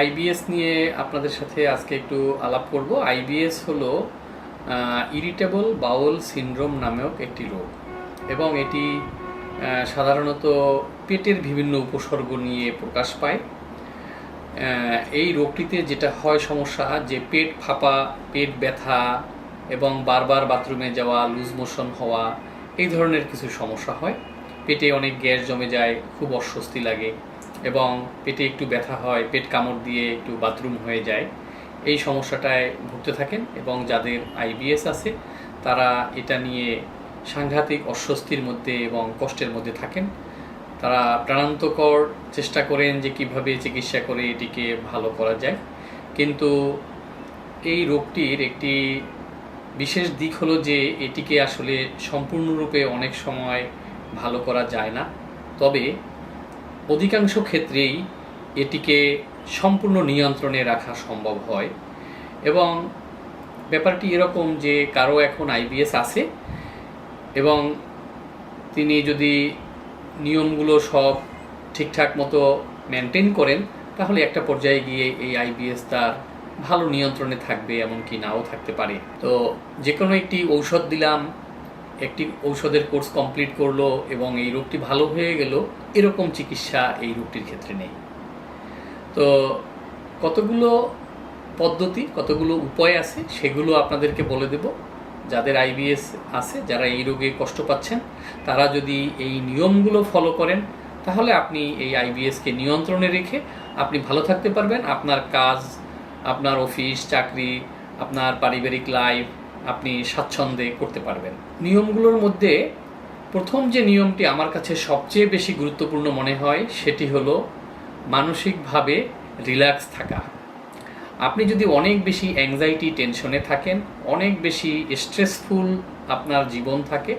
IBS নিয়ে আপনাদের সাথে আজকে একটু আলাপ করব। আইবিএস হলো ইরিটেবল বাউল সিনড্রোম নামক একটি রোগ এবং এটি সাধারণত পেটের বিভিন্ন উপসর্গ নিয়ে প্রকাশ পায়। এই রোগটিতে যেটা হয় সমস্যা যে পেট ফাঁপা, পেট ব্যথা এবং বারবার বাথরুমে যাওয়া, লুজ মোশন হওয়া, এই ধরনের কিছু সমস্যা হয়। পেটে অনেক গ্যাস জমে যায়, খুব অস্বস্তি লাগে এবং পেটে একটু ব্যথা হয়, পেট কামড় দিয়ে একটু বাথরুম হয়ে যায়। এই সমস্যাটায় ভুগতে থাকেন এবং যাদের আইবিএস আছে তারা এটা নিয়ে সাংঘাতিক অস্বস্তির মধ্যে এবং কষ্টের মধ্যে থাকেন। তারা প্রাণান্তকর চেষ্টা করেন যে কিভাবে চিকিৎসা করে এটিকে ভালো করা যায়, কিন্তু এই রোগটির একটি বিশেষ দিক হলো যে এটিকে আসলে সম্পূর্ণরূপে অনেক সময় ভালো করা যায় না, তবে অধিকাংশ ক্ষেত্রেই এটিকে সম্পূর্ণ নিয়ন্ত্রণে রাখা সম্ভব হয়। এবং ব্যাপারটি এরকম যে কারো এখন আইবিএস আছে এবং তিনি যদি নিয়মগুলো সব ঠিকঠাক মতো মেনটেন করেন তাহলে একটা পর্যায়ে গিয়ে এই আইবিএস তার ভালো নিয়ন্ত্রণে থাকবে, এমনকি নাও থাকতে পারে। তো যে কোনো একটি ঔষধ দিলাম, একটি ঔষধের কোর্স কমপ্লিট করলো এবং এই রোগটি ভালো হয়ে গেল, এরকম চিকিৎসা এই রোগটির ক্ষেত্রে নেই। তো কতগুলো পদ্ধতি, কতগুলো উপায় আছে সেগুলো আপনাদেরকে বলে দেব। যাদের আইবিএস আছে, যারা এই রোগে কষ্ট পাচ্ছেন, তারা যদি এই নিয়মগুলো ফলো করেন তাহলে আপনি এই আইবিএসকে নিয়ন্ত্রণে রেখে আপনি ভালো থাকতে পারবেন। আপনার কাজ, আপনার অফিস চাকরি, আপনার পারিবারিক লাইফ আপনি স্বাচ্ছন্দ্যে করতে পারবেন। নিয়মগুলোর মধ্যে প্রথম যে নিয়মটি আমার কাছে সবচেয়ে বেশি গুরুত্বপূর্ণ মনে হয় সেটি হলো মানসিকভাবে রিল্যাক্স থাকা। আপনি যদি অনেক বেশি অ্যাংজাইটি, টেনশনে থাকেন, অনেক বেশি স্ট্রেসফুল আপনার জীবন থাকে,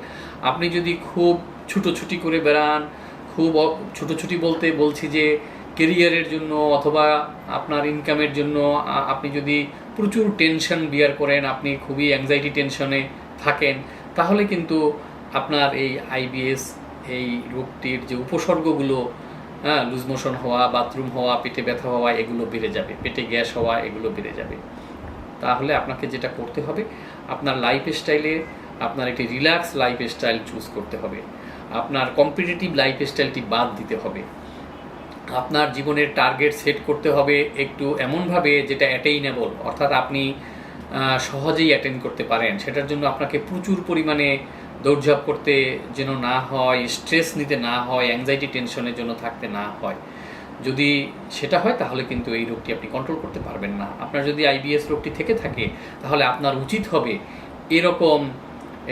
আপনি যদি খুব ছুটোছুটি করে বেড়ান, খুব ছুটোছুটি বলতে বলছি যে কেরিয়ারের জন্য অথবা আপনার ইনকামের জন্য আপনি যদি প্রচুর টেনশন বিয়ার করেন, আপনি খুবই অ্যাংজাইটি টেনশনে থাকেন, তাহলে কিন্তু আপনার এই আইবিএস, এই রোগটির যে উপসর্গগুলো, লুজ মোশন হওয়া, বাথরুম হওয়া, পেটে ব্যথা হওয়া, এগুলো বেড়ে যাবে, পেটে গ্যাস হওয়া, এগুলো বেড়ে যাবে। তাহলে আপনাকে যেটা করতে হবে, আপনার লাইফ স্টাইলে আপনার একটি রিল্যাক্স লাইফ স্টাইল চুজ করতে হবে। আপনার কম্পিটিটিভ লাইফ স্টাইলটি বাদ দিতে হবে। আপনার জীবনের টার্গেট সেট করতে হবে একটু এমনভাবে যেটা অ্যাটেইনেবল, অর্থাৎ আপনি সহজেই অ্যাটেন্ড করতে পারেন। সেটার জন্য আপনাকে প্রচুর পরিমাণে দৌড়ঝাঁপ করতে যেন না হয়, স্ট্রেস নিতে না হয়, অ্যাংজাইটি টেনশনের জন্য থাকতে না হয়। যদি সেটা হয় তাহলে কিন্তু এই রোগটি আপনি কন্ট্রোল করতে পারবেন না। আপনার যদি আইবিএস রোগটি থেকে থাকে তাহলে আপনার উচিত হবে এরকম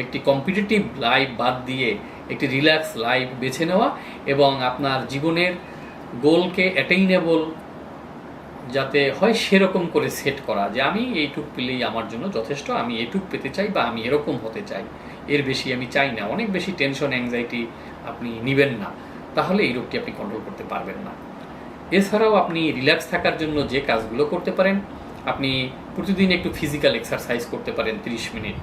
একটি কম্পিটিটিভ লাইফ বাদ দিয়ে একটি রিল্যাক্স লাইফ বেছে নেওয়া এবং আপনার জীবনের গোলকে অ্যাটেইনেবল যাতে হয় সেরকম করে সেট করা, যে আমি এইটুক পেলেই আমার জন্য যথেষ্ট, আমি এইটুক পেতে চাই বা আমি এরকম হতে চাই, এর বেশি আমি চাই না। অনেক বেশি টেনশন, অ্যাংজাইটি আপনি নেবেন না, তাহলে এই রোগটি আপনি কন্ট্রোল করতে পারবেন না। এছাড়াও আপনি রিল্যাক্স থাকার জন্য যে কাজগুলো করতে পারেন, আপনি প্রতিদিন একটু ফিজিক্যাল এক্সারসাইজ করতে পারেন, 30 মিনিট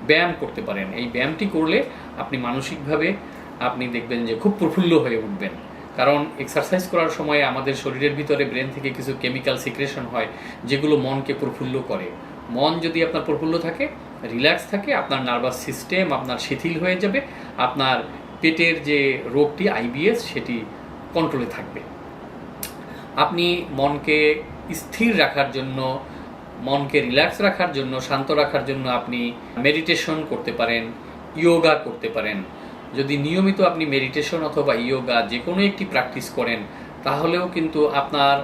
ব্যায়াম করতে পারেন। এই ব্যায়ামটি করলে আপনি মানসিকভাবে আপনি দেখবেন যে খুব প্রফুল্ল হয়ে উঠবেন। কারণ এক্সারসাইজ করার সময় আমাদের শরীরের ভিতরে ব্রেন থেকে কিছু কেমিক্যাল সিক্রেশন হয় যেগুলো মনকে প্রফুল্ল করে। মন যদি আপনার প্রফুল্ল থাকে, রিল্যাক্স থাকে, আপনার নার্ভাস সিস্টেম আপনার শিথিল হয়ে যাবে, আপনার পেটের যে রোগটি আইবিএস সেটি কন্ট্রোলে থাকবে। আপনি মনকে স্থির রাখার জন্য, মনকে রিল্যাক্স রাখার জন্য, শান্ত রাখার জন্য আপনি মেডিটেশন করতে পারেন, ইয়োগা করতে পারেন। যদি নিয়মিত আপনি মেডিটেশন অথবা ইয়োগা যে কোনো একটি প্র্যাকটিস করেন তাহলেও কিন্তু আপনার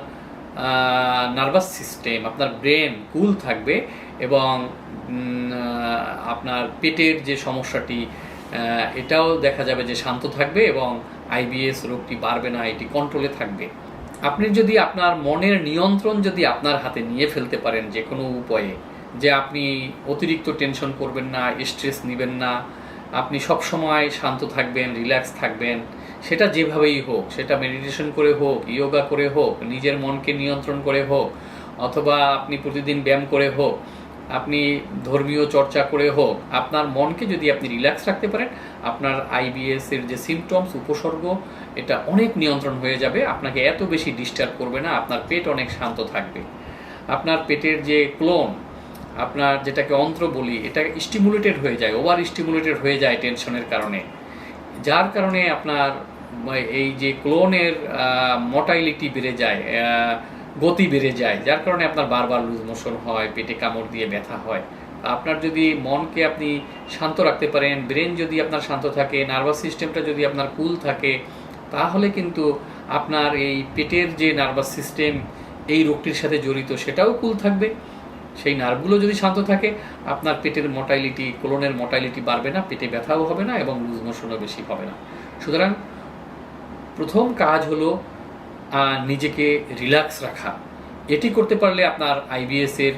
নার্ভাস সিস্টেম, আপনার ব্রেন কুল থাকবে এবং আপনার পেটের যে সমস্যাটি এটাও দেখা যাবে যে শান্ত থাকবে এবং আইবিএস রোগটি বাড়বে না, এটি কন্ট্রোলে থাকবে। আপনি যদি আপনার মনের নিয়ন্ত্রণ যদি আপনার হাতে নিয়ে ফেলতে পারেন যে কোনো উপায়ে, যে আপনি অতিরিক্ত টেনশন করবেন না, স্ট্রেস নেবেন না, আপনি সব সময় শান্ত থাকবেন, রিল্যাক্স থাকবেন, সেটা যেভাবেই হোক, সেটা মেডিটেশন করে হোক, ইয়োগা করে হোক, নিজের মনকে নিয়ন্ত্রণ করে হোক, অথবা আপনি প্রতিদিন ব্যায়াম করে হোক, আপনি ধর্মীয় চর্চা করে হোক, আপনার মনকে যদি আপনি রিল্যাক্স রাখতে পারেন, আপনার আইবিএস এর যে সিমটমস, উপসর্গ, এটা অনেক নিয়ন্ত্রণ হয়ে যাবে। আপনাকে এত বেশি ডিস্টার্ব করবে না, আপনার পেট অনেক শান্ত থাকবে। আপনার পেটের যে ক্লোন, আপনার যেটাকে অন্ত্র বলি, এটা স্টিমুলেটেড হয়ে যায়, ওভার স্টিমুলেটেড হয়ে যায় টেনশনের কারণে, যার কারণে আপনার এই যে ক্লোনের মোটাইলিটি বেড়ে যায়, গতি বেড়ে যায়, যার কারণে আপনার বারবার লুজ মোশন হয়, পেটে কামড় দিয়ে ব্যথা হয়। আপনার যদি মনকে আপনি শান্ত রাখতে পারেন, ব্রেন যদি আপনার শান্ত থাকে, নার্ভাস সিস্টেমটা যদি আপনার কুল থাকে, তাহলে কিন্তু আপনার এই পেটের যে নার্ভাস সিস্টেম এই রোগটির সাথে জড়িত সেটাও কুল থাকবে। সেই নার্ভগুলো যদি শান্ত থাকে, আপনার পেটের মোটাইলিটি, কোলনের মোটাইলিটি বাড়বে না, পেটে ব্যথাও হবে না এবং লুজ মোশনও বেশি হবে না। সুতরাং প্রথম কাজ হলো নিজেকে রিল্যাক্স রাখা। এটি করতে পারলে আপনার আইবিএস এর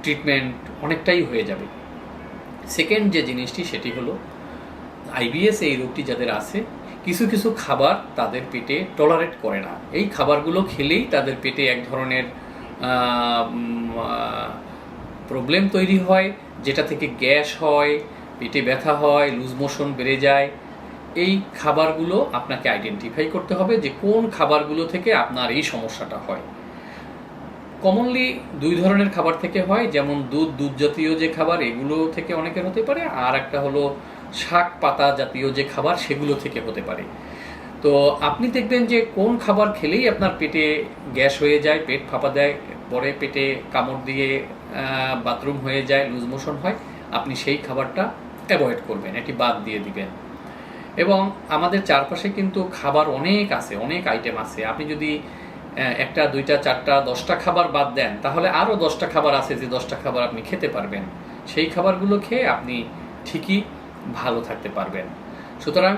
ট্রিটমেন্ট অনেকটাই হয়ে যাবে। সেকেন্ড যে জিনিসটি, সেটি হলো আইবিএস এই রোগটি যাদের আছে, কিছু কিছু খাবার তাদের পেটে টলারেট করে না। এই খাবারগুলো খেলেই তাদের পেটে এক ধরনের প্রবলেম তৈরি হয়, যেটা থেকে গ্যাস হয়, পেটে ব্যথা হয়, লুজ মোশন বেড়ে যায়। এই খাবারগুলো আপনাকে আইডেন্টিফাই করতে হবে যে কোন খাবারগুলো থেকে আপনার এই সমস্যাটা হয়। কমনলি দুই ধরনের খাবার থেকে হয়, যেমন দুধ জাতীয় যে খাবার, এগুলো থেকে অনেকের হতে পারে, আর একটা হলো শাক পাতা জাতীয় যে খাবার, সেগুলো থেকে হতে পারে। তো আপনি দেখবেন যে কোন খাবার খেলেই আপনার পেটে গ্যাস হয়ে যায়, পেট ফাঁপা দেয়, পরে পেটে কামড় দিয়ে বাথরুম হয়ে যায়, লুজ মোশন হয়, আপনি সেই খাবারটা অ্যাভয়েড করবেন, এটি বাদ দিয়ে দিবেন। এবং আমাদের চারপাশে কিন্তু খাবার অনেক আছে, অনেক আইটেম আছে। আপনি যদি একটা, দুইটা, চারটা, 10টা খাবার বাদ দেন, তাহলে আরও 10টা খাবার আছে যে 10টা খাবার আপনি খেতে পারবেন। সেই খাবারগুলো খেয়ে আপনি ঠিকই ভালো থাকতে পারবেন। সুতরাং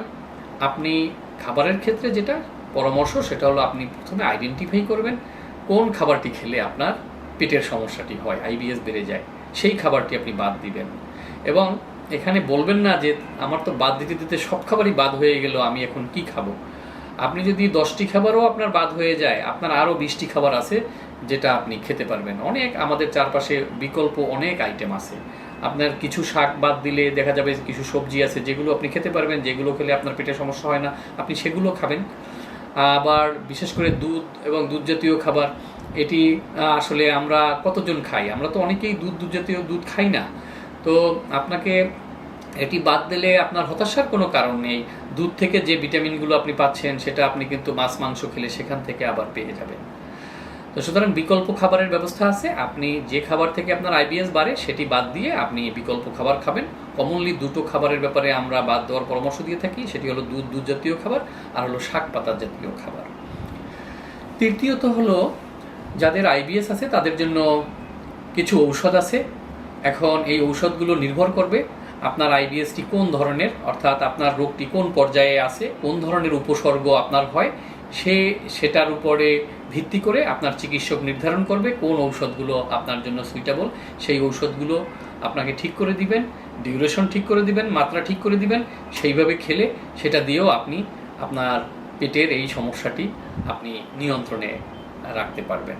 আপনি খাবারের ক্ষেত্রে যেটা পরামর্শ, সেটা হলো আপনি প্রথমে আইডেন্টিফাই করবেন কোন খাবারটি খেলে আপনার পেটের সমস্যাটি হয়, আইবিএস বেড়ে যায়, সেই খাবারটি আপনি বাদ দিবেন। এবং এখানে বলবেন না যে আমার তো বাদ দিতে দিতে সব খাবারই বাদ হয়ে গেল, আমি এখন কি খাবো। আপনি যদি 10টি খাবারও আপনার বাদ হয়ে যায়, আপনার আরও 20টি খাবার আছে যেটা আপনি খেতে পারবেন। অনেক আমাদের চারপাশে বিকল্প অনেক আইটেম আছে। আপনার কিছু শাক বাদ দিলে দেখা যাবে কিছু সবজি আছে যেগুলো আপনি খেতে পারবেন, যেগুলো খেলে আপনার পেটে সমস্যা হয় না, আপনি সেগুলো খাবেন। আবার বিশেষ করে দুধ এবং দুধ জাতীয় খাবার, এটি আসলে আমরা কতজন খাই? আমরা তো অনেকেই দুধ জাতীয় দুধ খাই না। তো আপনাকে এটি বাদ দিলে আপনার হতাশার কোনো কারণ নেই। দুধ থেকে যে ভিটামিনগুলো আপনি পাচ্ছেন, সেটা আপনি কিন্তু মাছ মাংস খেলে সেখান থেকে আবার পেয়ে যাবেন। তো সুতরাং বিকল্প খাবারের ব্যবস্থা আছে। আপনি যে খাবার থেকে আপনার আইবিএস বাড়ে সেটি বাদ দিয়ে আপনি বিকল্প খাবার খাবেন। কমনলি দুটো খাবারের ব্যাপারে আমরা বাদ দেওয়ার পরামর্শ দিয়ে থাকি, সেটি হলো দুধ জাতীয় খাবার আর হলো শাক পাতা জাতীয় খাবার। তৃতীয়ত হলো যাদের আইবিএস আছে তাদের জন্য কিছু ঔষধ আছে। এখন এই ঔষধগুলো নির্ভর করবে আপনার আইবিএসটি কোন ধরনের, অর্থাৎ আপনার রোগটি কোন পর্যায়ে আছে, কোন ধরনের উপসর্গ আপনার হয়, সেটার উপরে ভিত্তি করে আপনার চিকিৎসক নির্ধারণ করবে কোন ঔষধগুলো আপনার জন্য সুইটেবল। সেই ঔষধগুলো আপনাকে ঠিক করে দিবেন, ডিউরেশন ঠিক করে দিবেন, মাত্রা ঠিক করে দিবেন। সেইভাবে খেলে সেটা দিয়েও আপনি আপনার পেটের এই সমস্যাটি আপনি নিয়ন্ত্রণে রাখতে পারবেন।